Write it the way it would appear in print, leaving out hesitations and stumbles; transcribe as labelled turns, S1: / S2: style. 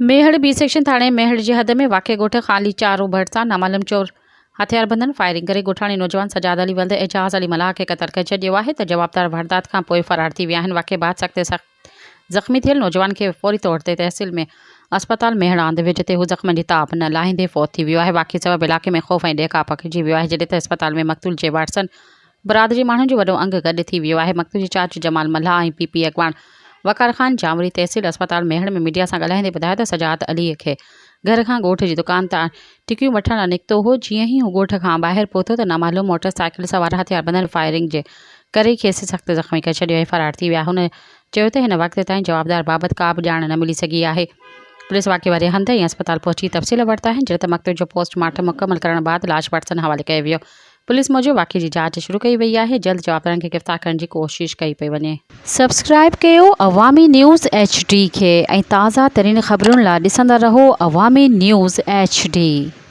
S1: Mehar B section थाणे मेहड़ जी हद में वाक़े ॻोठ ख़ाली चारो भरिसां नामालूम चोर हथियारबंदनि फायरिंग करे ॻोठाणी नौजवान सजाद अली वल्द एजाज़ अली मलाह खे क़तल करे छॾियो आहे त जवाबदार वारदात खां पोइ फ़रार थी विया आहिनि। वाक़े बाद सख़्त ज़ख़्मी थियल नौजवान खे फौरी तौर ते तहसील में अस्पताल मेहड़ आंदो वियो जिते हू ज़ख़्मनि जी ताप न लाहींदे फ़ौत थी वियो आहे। वाक़े सबबि इलाइक़े में ख़ौफ़ ऐं ॾेका पखिजी वियो आहे जॾहिं त अस्पताल में मक़तूल जे वारसनि बरादरी माण्हुनि जो वॾो अंग गॾु थी वियो आहे। मक़तूल जी चाच जमाल मल्हा ऐं पीपी अॻवान वकार ख़ान जामरी तहसील अस्पताल मेहड़ में मीडिया सां ॻाल्हाईंदे ॿुधायो त सजाद अलीअ खे घर खां ॻोठ जी दुकान तां टिकियूं वठणु निकितो हो। जीअं ई हू ॻोठ खां ॿाहिरि पहुतो त नामालूम मोटरसाइकिल सवार हथियारबंदनि फायरिंग जे करे खेसि सख़्त ज़ख़्मी करे छॾियो ऐं फ़रार थी विया। हुन चयो त हिन वक़्त ताईं जवाबदार बाबति का बि ॼाण न मिली सघी आहे। पुलिस वाक़े वारे हंध ऐं अस्पताल पहुची तफ़सील वरिता आहिनि जॾहिं त मक़तूल जो पोस्टमार्टम मुकमल करण बाद लाश वारसनि हवाले कयो वियो। पुलिस मूजिबि वाक़े जी जांच शुरू कई वई आहे। जल्द जवाबदारनि खे गिरफ़्तार करण जी कोशिश कई पई वञे। सब्सक्राइब कयो अवामी न्यूज़ HD खे ऐं ताज़ा तरीन ख़बरुनि लाइ ॾिसंदा रहो अवामी न्यूज़ HD।